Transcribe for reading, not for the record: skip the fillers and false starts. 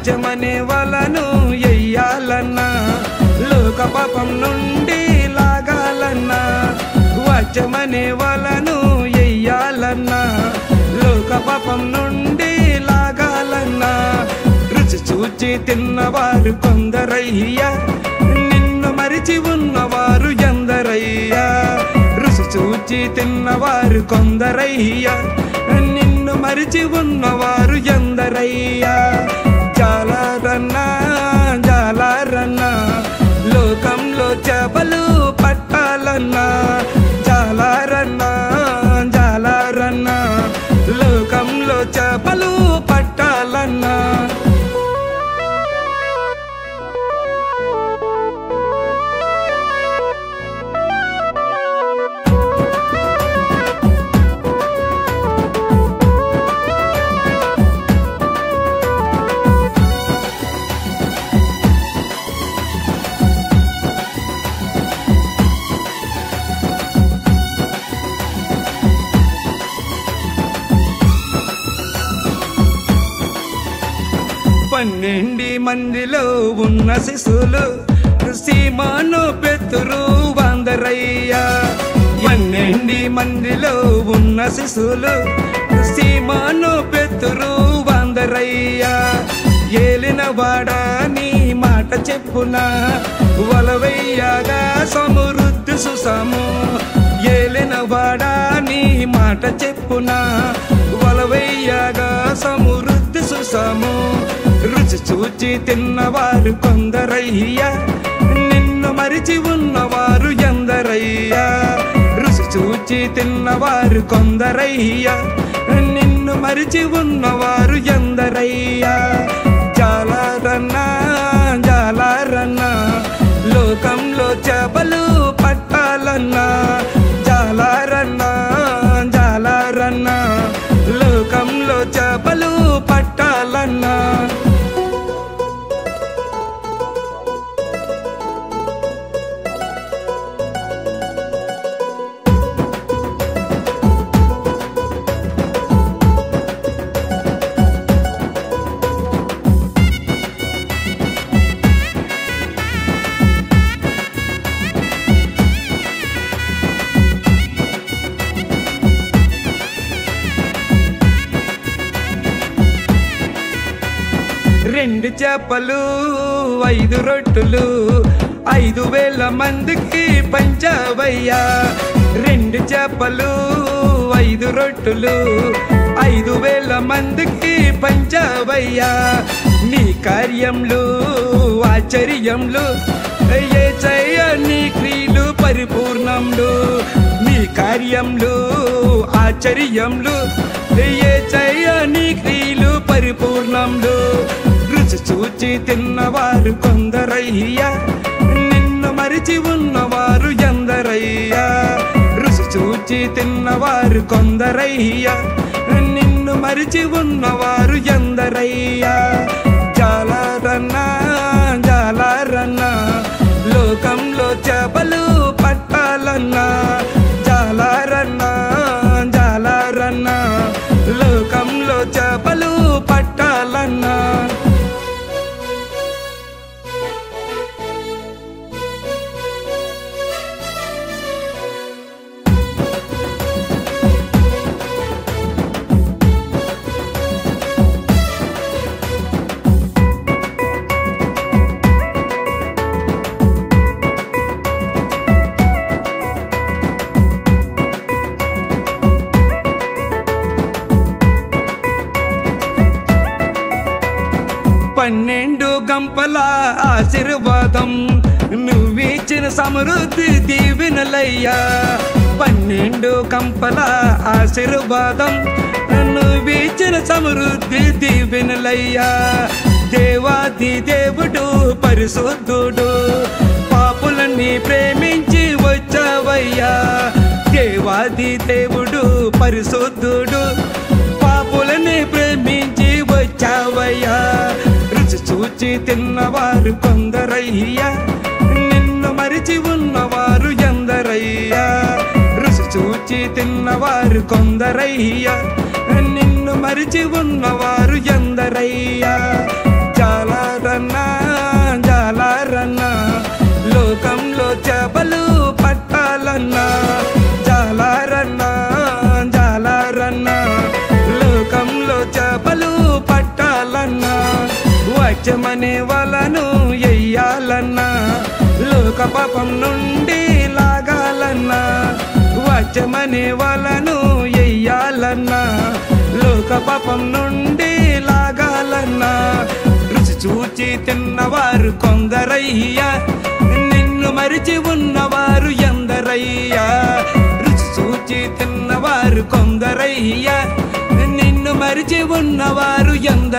వాచ్యమనే వలను ఎయ్యాలన్నా లోక పాపం నుండి లాగాలన్నా వాచ్యమనే వలను ఎయ్యాలన్నా లోక పాపం నుండి లాగాలన్నా రుచి చూచి తిన్నవారు కొందరయ్యా నిన్ను మరిచి ఉన్నవారు ఎందరయ్యా రుచి చూచి తిన్నవారు కొందరయ్యా నిన్ను మరిచి ఉన్నవారు ఎందరయ్యా జాలారన్నా జాలారన్నా లోకంలో చేపలు పట్టాలన్నా జాలారన్నా జాలారన్నా లోకంలో చేపలు పట్టాలన్నా పన్నెండు మందిలో ఉన్న శిశువులు సీమాను పెతురు వందరయ్యా 12 మందిలో ఉన్న శిశువులు సీమాను పెతురు వందరయ్యా ఏలిన వాడా నీ మాట చెప్పునా వలవయ్యాగా సమృద్ధి సుసము ఏలిన వాడా నీ మాట చెప్పునా వలవయ్యాగా సమృద్ధి సుసము రుచి చూచి తిన్నవారు కొందరయ్యా నిన్ను మరిచి ఉన్నవారు ఎందరయ్యా రుచి చూచి తిన్నవారు కొందరయ్యా నిన్ను మరిచి ఉన్నవారు ఎందరయ్యా జాలారన్నా జాలారన్నా లోకంలో చేపలు పట్టాలన్నా జాలారన్నా జాలారన్నా లోకంలో చేపలు పట్టాలన్నా రెండు చేపలు 5 రొట్టెలు 5,000 మందికి పంచావయ్యా 2 చేపలు 5 రొట్టెలు 5,000 మందికి పంచావయ్యా నీ కార్యములు ఆశ్చర్యములు యేసయ్య నీ క్రియలు పరిపూర్ణములు నీ కార్యములు ఆశ్చర్యములు యేసయ్య నీ క్రియలు పరిపూర్ణములు రుచి చూచి తిన్నవారు కొందరయ్యా నిన్ను మరిచి ఉన్నవారు ఎందరయ్యా రుచి చూచి తిన్నవారు కొందరయ్యా నిన్ను మరిచి ఉన్నవారు ఎందరయ్యా జాలారన్నా జాలారన్నా లోకంలో చేపలు పట్టాలన్నా జాలారన్నా జాలారన్నా లోకంలో చేపలు పట్టాలన్నా పన్నెండు గంపల ఆశీర్వాదం నువ్విచ్చిన సమృద్ధి దీవెనలయ్యా 12 గంపల ఆశీర్వాదం నువ్విచ్చిన సమృద్ధి దీవెనలయ్యా దేవాది దేవుడు పరిశుద్ధుడు పాపులని ప్రేమించి వచ్చావయ్యా దేవాది దేవుడు పరిశుద్ధుడు పాపులని ప్రేమించి వచ్చావయ్యా రుచి చూచి తిన్నవారు కొందరయ్యా నిన్ను మరిచి ఉన్నవారు ఎందరయ్యా రుచి చూచి తిన్నవారు కొందరయ్యా నిన్ను మరిచి ఉన్నవారు ఎందరయ్యా చాలా వచ్చమని వలను ఎయ్యాలన్నా లోక పాపం నుండి లాగాలన్నా వచ్చమని వలను ఎయ్యాలన్నా లోక పాపం నుండి లాగాలన్నా రుచి చూచి తిన్నవారు కొందరయ్యా నిన్ను మరిచి ఉన్నవారు ఎందరయ్యా రుచి చూచి తిన్నవారు కొందరయ్యా నిన్ను మరిచి ఉన్నవారు ఎందరయ్యా